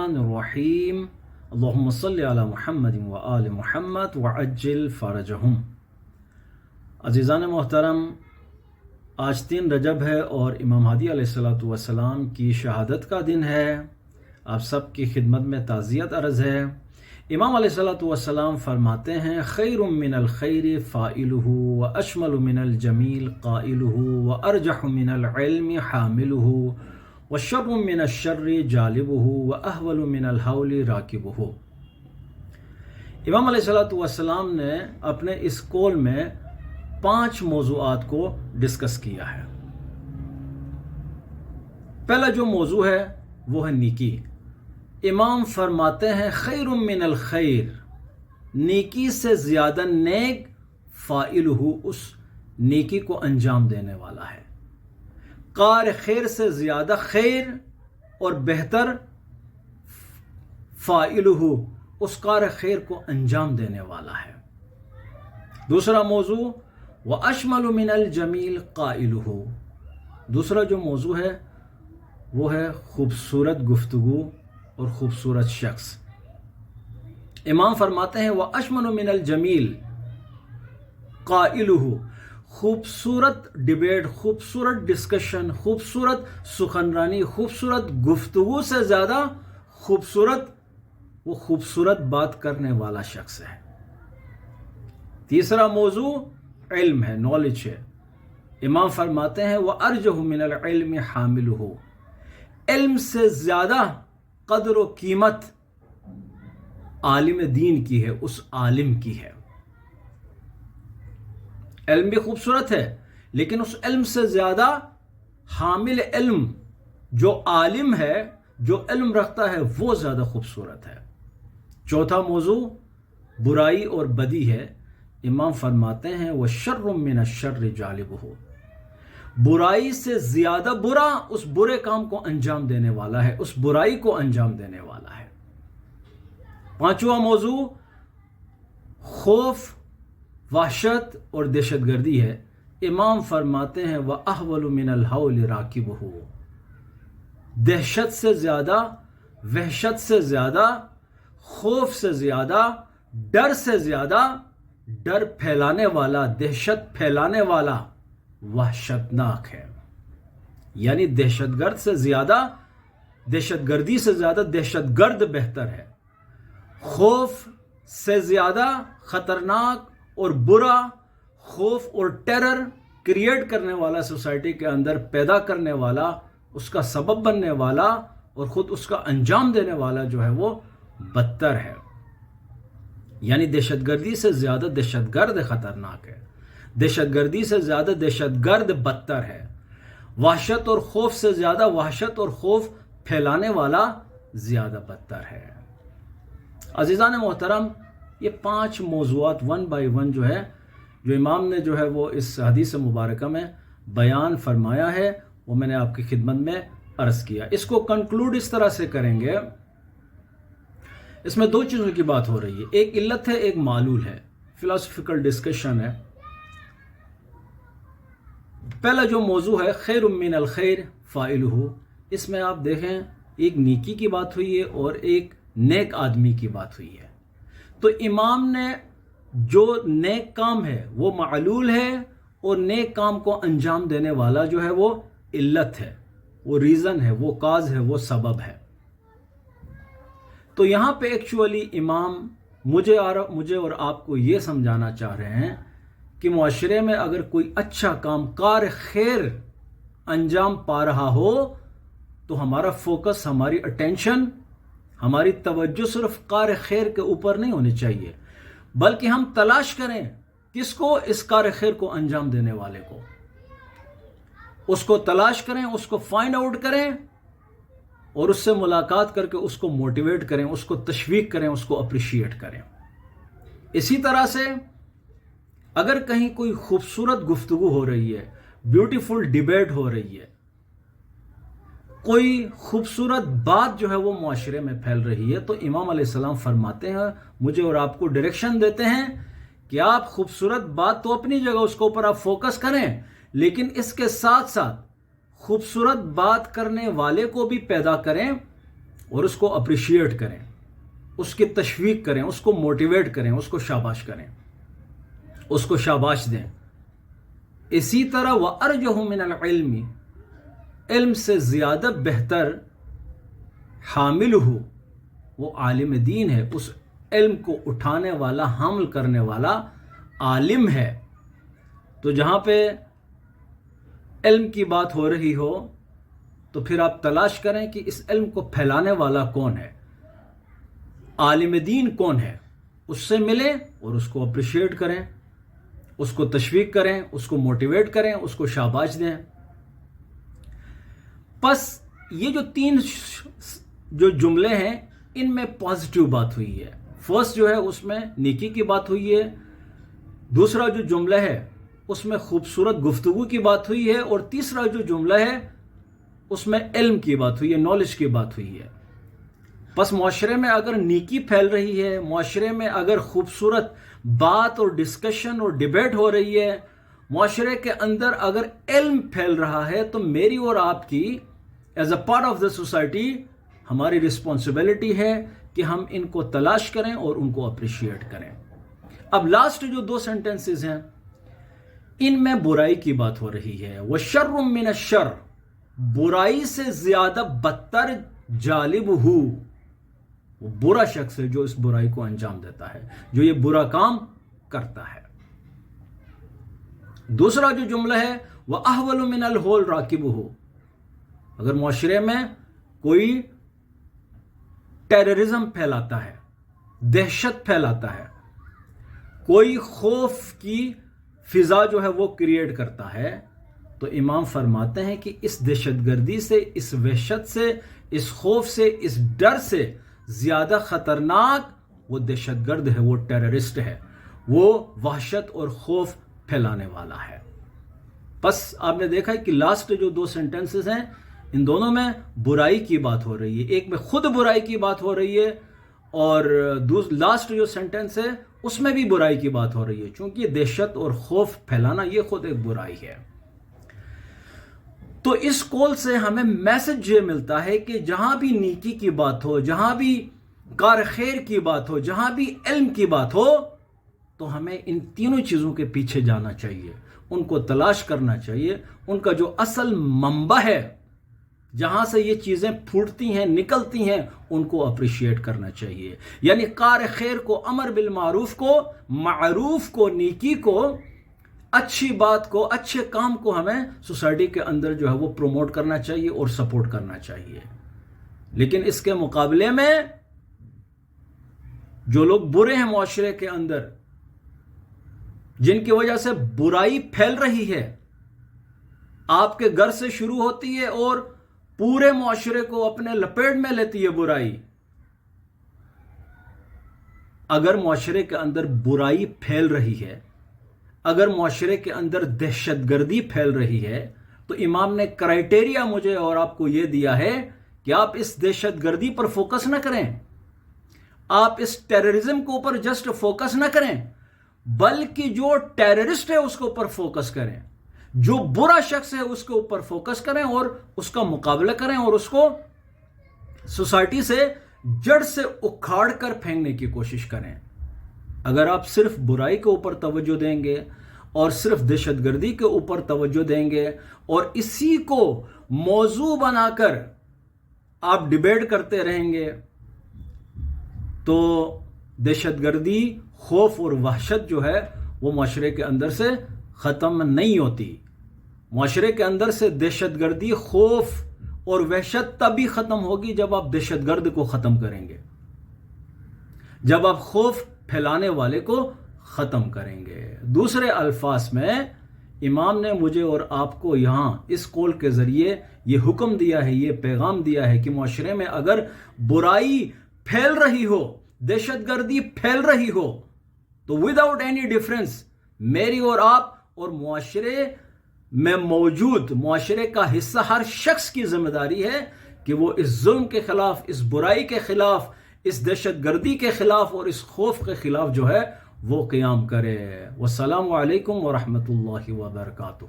الرحمن الرحیم اللہم صلی علی محمد و آل محمد وعجل فرجہم۔ عزیزان محترم، آج 3 رجب ہے اور امام ہادی علیہ السلام کی شہادت کا دن ہے۔ آپ سب کی خدمت میں تعزیت عرض ہے۔ امام علیہ السلام فرماتے ہیں خیر من الخیر فاعلہ و اشمل من الجمیل قائلہ و ارجح من العلم حاملہ و شر من الشر جالبہ و احول من الحول راکبہ۔ امام علیہ السلام نے اپنے اس قول میں 5 موضوعات کو ڈسکس کیا ہے۔ پہلا جو موضوع ہے وہ ہے نیکی۔ امام فرماتے ہیں خیر من الخیر، نیکی سے زیادہ نیک فاعلہ، اس نیکی کو انجام دینے والا ہے۔ کار خیر سے زیادہ خیر اور بہتر فاعلہ، اس کار خیر کو انجام دینے والا ہے۔ دوسرا موضوع وَأَشْمَلُ مِنَ الْجَمِيلِ قَائِلُهُ، دوسرا جو موضوع ہے وہ ہے خوبصورت گفتگو اور خوبصورت شخص۔ امام فرماتے ہیں وَأَشْمَلُ مِنَ الْجَمِيلِ قَائِلُهُ، خوبصورت ڈیبیٹ، خوبصورت ڈسکشن، خوبصورت سخنرانی، خوبصورت گفتگو سے زیادہ خوبصورت وہ خوبصورت بات کرنے والا شخص ہے۔ تیسرا موضوع علم ہے، نالج ہے۔ امام فرماتے ہیں وَأَرْجَحُ مِنَ الْعِلْمِ حَامِلُهُ، علم سے زیادہ قدر و قیمت عالم دین کی ہے، اس عالم کی ہے۔ علم بھی خوبصورت ہے لیکن اس علم سے زیادہ حامل علم جو عالم ہے، جو علم رکھتا ہے، وہ زیادہ خوبصورت ہے۔ چوتھا موضوع برائی اور بدی ہے۔ امام فرماتے ہیں وَشَرٌّ مِّنَ الشَّرِّ جَالِبُهُ، برائی سے زیادہ برا اس برے کام کو انجام دینے والا ہے، اس برائی کو انجام دینے والا ہے۔ پانچواں موضوع خوف، وحشت اور دہشت گردی ہے۔ امام فرماتے ہیں وَأَحْوَلُ مِنَ الْحَوْلِ رَاكِبُهُ، دہشت سے زیادہ، وحشت سے زیادہ، خوف سے زیادہ، ڈر سے زیادہ، ڈر پھیلانے والا، دہشت پھیلانے والا وحشتناک ہے۔ یعنی دہشت گرد سے زیادہ، دہشت گردی سے زیادہ دہشت گرد بہتر ہے۔ خوف سے زیادہ خطرناک اور برا، خوف اور ٹیرر کریٹ کرنے والا، سوسائٹی کے اندر پیدا کرنے والا، اس کا سبب بننے والا اور خود اس کا انجام دینے والا جو ہے وہ بدتر ہے۔ یعنی دہشت گردی سے زیادہ دہشت گرد خطرناک ہے، دہشت گردی سے زیادہ دہشت گرد بدتر ہے، وحشت اور خوف سے زیادہ وحشت اور خوف پھیلانے والا زیادہ بدتر ہے۔ عزیزان محترم، یہ 5 موضوعات 1 بائی 1 جو ہے، جو امام نے جو ہے وہ اس حدیث مبارکہ میں بیان فرمایا ہے، وہ میں نے آپ کی خدمت میں عرض کیا۔ اس کو کنکلوڈ اس طرح سے کریں گے، اس میں 2 چیزوں کی بات ہو رہی ہے، ایک علت ہے، ایک معلول ہے، فلاسفیکل ڈسکشن ہے۔ پہلا جو موضوع ہے خیر من الخیر فاعلہ، اس میں آپ دیکھیں ایک نیکی کی بات ہوئی ہے اور ایک نیک آدمی کی بات ہوئی ہے۔ تو امام نے جو نیک کام ہے وہ معلول ہے اور نیک کام کو انجام دینے والا جو ہے وہ علت ہے، وہ ریزن ہے، وہ کاز ہے، وہ سبب ہے۔ تو یہاں پہ ایکچولی امام مجھے اور آپ کو یہ سمجھانا چاہ رہے ہیں کہ معاشرے میں اگر کوئی اچھا کام کار خیر انجام پا رہا ہو تو ہمارا فوکس، ہماری اٹینشن، ہماری توجہ صرف کار خیر کے اوپر نہیں ہونی چاہیے، بلکہ ہم تلاش کریں کس کو، اس کار خیر کو انجام دینے والے کو، اس کو تلاش کریں، اس کو فائنڈ آؤٹ کریں اور اس سے ملاقات کر کے اس کو موٹیویٹ کریں، اس کو تشویق کریں، اس کو اپریشیٹ کریں۔ اسی طرح سے اگر کہیں کوئی خوبصورت گفتگو ہو رہی ہے، بیوٹیفل ڈیبیٹ ہو رہی ہے، کوئی خوبصورت بات جو ہے وہ معاشرے میں پھیل رہی ہے، تو امام علیہ السلام فرماتے ہیں، مجھے اور آپ کو ڈائریکشن دیتے ہیں کہ آپ خوبصورت بات تو اپنی جگہ، اس کے اوپر آپ فوکس کریں، لیکن اس کے ساتھ ساتھ خوبصورت بات کرنے والے کو بھی پیدا کریں اور اس کو اپریشیٹ کریں، اس کی تشویق کریں، اس کو موٹیویٹ کریں، اس کو شاباش کریں، اس کو شاباش دیں۔ اسی طرح وَأَرْجَحُ مِنَ الْعِلْمِ، علم سے زیادہ بہتر حامل ہو وہ عالم دین ہے، اس علم کو اٹھانے والا، حامل کرنے والا عالم ہے۔ تو جہاں پہ علم کی بات ہو رہی ہو تو پھر آپ تلاش کریں کہ اس علم کو پھیلانے والا کون ہے، عالم دین کون ہے، اس سے ملیں اور اس کو اپریشیٹ کریں، اس کو تشویق کریں، اس کو موٹیویٹ کریں، اس کو شاباش دیں۔ پس یہ جو 3 جو جملے ہیں ان میں پازیٹیو بات ہوئی ہے۔ فرسٹ جو ہے اس میں نیکی کی بات ہوئی ہے، دوسرا جو جملہ ہے اس میں خوبصورت گفتگو کی بات ہوئی ہے، اور تیسرا جو جملہ ہے اس میں علم کی بات ہوئی ہے، نالج کی بات ہوئی ہے۔ پس معاشرے میں اگر نیکی پھیل رہی ہے، معاشرے میں اگر خوبصورت بات اور ڈسکشن اور ڈیبیٹ ہو رہی ہے، معاشرے کے اندر اگر علم پھیل رہا ہے، تو میری اور آپ کی as a part of the society ہماری رسپانسبلٹی ہے کہ ہم ان کو تلاش کریں اور ان کو اپریشیٹ کریں۔ اب لاسٹ جو 2 سینٹنسز ہیں ان میں برائی کی بات ہو رہی ہے۔ وَشَرٌّ مِّنَ الشَّرِّ، برائی سے زیادہ بدتر جالب ہو، وہ برا شخص ہے جو اس برائی کو انجام دیتا ہے، جو یہ برا کام کرتا ہے۔ دوسرا جو جملہ ہے وَأَحْوَلُ مِنَ الْهُولِ رَاكِبُهُ، اگر معاشرے میں کوئی ٹیررزم پھیلاتا ہے، دہشت پھیلاتا ہے، کوئی خوف کی فضا جو ہے وہ کریٹ کرتا ہے، تو امام فرماتے ہیں کہ اس دہشت گردی سے، اس وحشت سے، اس خوف سے، اس ڈر سے زیادہ خطرناک وہ دہشت گرد ہے، وہ ٹیررسٹ ہے، وہ وحشت اور خوف پھیلانے والا ہے۔ بس آپ نے دیکھا ہے کہ لاسٹ جو 2 سینٹنسز ہیں ان دونوں میں برائی کی بات ہو رہی ہے، ایک میں خود برائی کی بات ہو رہی ہے، اور لاسٹ جو سینٹنس ہے اس میں بھی برائی کی بات ہو رہی ہے، چونکہ دہشت اور خوف پھیلانا یہ خود ایک برائی ہے۔ تو اس کول سے ہمیں میسج یہ ملتا ہے کہ جہاں بھی نیکی کی بات ہو، جہاں بھی کار خیر کی بات ہو، جہاں بھی علم کی بات ہو، تو ہمیں ان تینوں چیزوں کے پیچھے جانا چاہیے، ان کو تلاش کرنا چاہیے، ان کا جو اصل منبع ہے جہاں سے یہ چیزیں پھوٹتی ہیں، نکلتی ہیں، ان کو اپریشیٹ کرنا چاہیے۔ یعنی کار خیر کو، امر بالمعروف کو، معروف کو، نیکی کو، اچھی بات کو، اچھے کام کو ہمیں سوسائٹی کے اندر جو ہے وہ پروموٹ کرنا چاہیے اور سپورٹ کرنا چاہیے۔ لیکن اس کے مقابلے میں جو لوگ برے ہیں معاشرے کے اندر، جن کی وجہ سے برائی پھیل رہی ہے، آپ کے گھر سے شروع ہوتی ہے اور پورے معاشرے کو اپنے لپیٹ میں لیتی ہے برائی۔ اگر معاشرے کے اندر برائی پھیل رہی ہے، اگر معاشرے کے اندر دہشت گردی پھیل رہی ہے، تو امام نے کرائٹیریا مجھے اور آپ کو یہ دیا ہے کہ آپ اس دہشت گردی پر فوکس نہ کریں، آپ اس ٹیررزم کے اوپر جسٹ فوکس نہ کریں، بلکہ جو ٹیررسٹ ہے اس کے اوپر فوکس کریں، جو برا شخص ہے اس کے اوپر فوکس کریں اور اس کا مقابلہ کریں اور اس کو سوسائٹی سے جڑ سے اکھاڑ کر پھینکنے کی کوشش کریں۔ اگر آپ صرف برائی کے اوپر توجہ دیں گے اور صرف دہشت گردی کے اوپر توجہ دیں گے اور اسی کو موضوع بنا کر آپ ڈیبیٹ کرتے رہیں گے، تو دہشت گردی، خوف اور وحشت جو ہے وہ معاشرے کے اندر سے ختم نہیں ہوتی۔ معاشرے کے اندر سے دہشت گردی، خوف اور وحشت تبھی ختم ہوگی جب آپ دہشت گرد کو ختم کریں گے، جب آپ خوف پھیلانے والے کو ختم کریں گے۔ دوسرے الفاظ میں امام نے مجھے اور آپ کو یہاں اس قول کے ذریعے یہ حکم دیا ہے، یہ پیغام دیا ہے کہ معاشرے میں اگر برائی پھیل رہی ہو، دہشت گردی پھیل رہی ہو، تو وداؤٹ اینی ڈفرنس میری اور آپ اور معاشرے میں موجود، معاشرے کا حصہ ہر شخص کی ذمہ داری ہے کہ وہ اس ظلم کے خلاف، اس برائی کے خلاف، اس دہشت گردی کے خلاف اور اس خوف کے خلاف جو ہے وہ قیام کرے۔ والسلام علیکم ورحمۃ اللہ وبرکاتہ۔